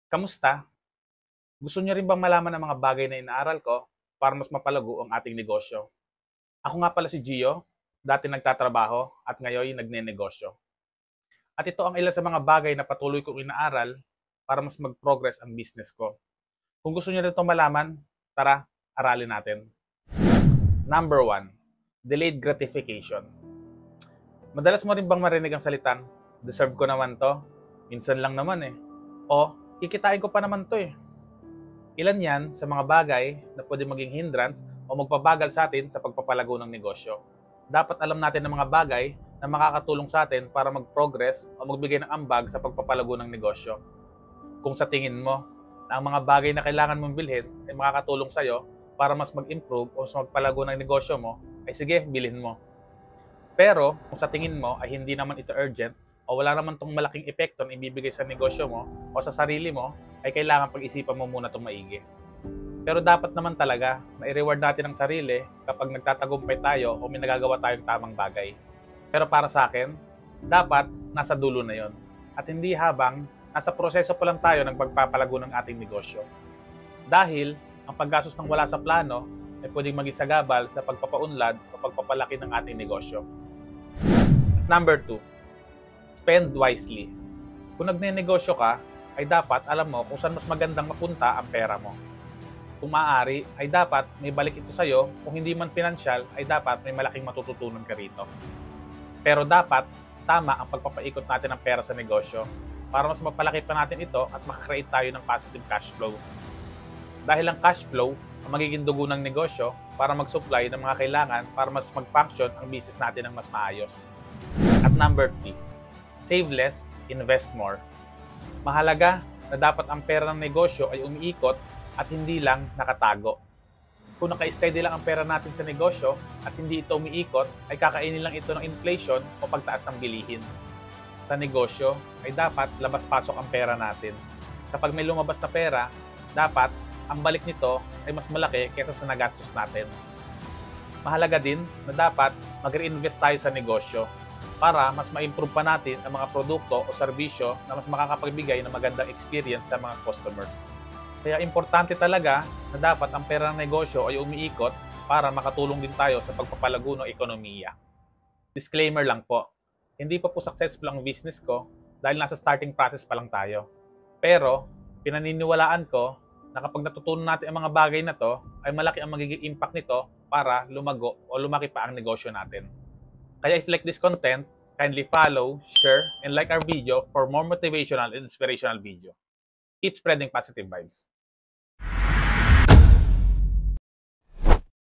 Kamusta? Gusto niyo rin bang malaman ang mga bagay na inaaral ko para mas mapalago ang ating negosyo? Ako nga pala si Gio, dati nagtatrabaho at ngayon nagnenegosyo. At ito ang ilan sa mga bagay na patuloy kong inaaral para mas mag-progress ang business ko. Kung gusto niyo rin itong malaman, tara, aralin natin. Number 1, delayed gratification. Madalas mo rin bang marinig ang salitang, deserve ko naman to, minsan lang naman eh. O, kikitain ko pa naman to eh. Ilan yan sa mga bagay na pwede maging hindrance o magpabagal sa atin sa pagpapalago ng negosyo. Dapat alam natin ng mga bagay na makakatulong sa atin para mag-progress o magbigay ng ambag sa pagpapalago ng negosyo. Kung sa tingin mo na ang mga bagay na kailangan mong bilhin ay makakatulong sa'yo para mas mag-improve o mas magpalago ng negosyo mo, ay sige, bilhin mo. Pero kung sa tingin mo ay hindi naman ito urgent o wala naman tong malaking epekto na ibibigay sa negosyo mo o sa sarili mo, ay kailangan pag-isipan mo muna itong maigi. Pero dapat naman talaga na i-reward natin ang sarili kapag nagtatagumpay tayo o may nagagawa tayong tamang bagay. Pero para sa akin, dapat nasa dulo na yon at hindi habang nasa proseso pa lang tayo ng pagpapalago ng ating negosyo. Dahil ang paggastos ng wala sa plano ay pwedeng maging sagabal sa pagpapaunlad o pagpapalaki ng ating negosyo. Number 2, spend wisely. Kung nagnenegosyo ka, ay dapat alam mo kung saan mas magandang mapunta ang pera mo. Kung maaari, ay dapat may balik ito sa'yo. Kung hindi man financial, ay dapat may malaking matututunan ka rito. Pero dapat tama ang pagpapaikot natin ng pera sa negosyo para mas mapalaki pa natin ito at makakreate tayo ng positive cash flow. Dahil ang cash flow ang magiging dugo ng negosyo para mag-supply ng mga kailangan para mas mag-function ang business natin ng mas maayos. At number 3, save less, invest more. Mahalaga na dapat ang pera ng negosyo ay umiikot at hindi lang nakatago. Kung naka-steady lang ang pera natin sa negosyo at hindi ito umiikot, ay kakainin lang ito ng inflation o pagtaas ng bilihin. Sa negosyo, ay dapat labas-pasok ang pera natin. Kapag may lumabas na pera, dapat ang balik nito ay mas malaki kaysa sa nagastos natin. Mahalaga din na dapat mag-reinvest tayo sa negosyo para mas ma-improve pa natin ang mga produkto o serbisyo na mas makakapagbigay ng magandang experience sa mga customers. Kaya importante talaga na dapat ang pera ng negosyo ay umiikot para makatulong din tayo sa pagpapalago ng ekonomiya. Disclaimer lang po, hindi pa po successful ang business ko dahil nasa starting process pa lang tayo. Pero pinaniniwalaan ko na kapag natutunan natin ang mga bagay na to, ay malaki ang magiging impact nito para lumago o lumaki pa ang negosyo natin. Kaya if you like this content, kindly follow, share, and like our video for more motivational and inspirational video. Keep spreading positive vibes.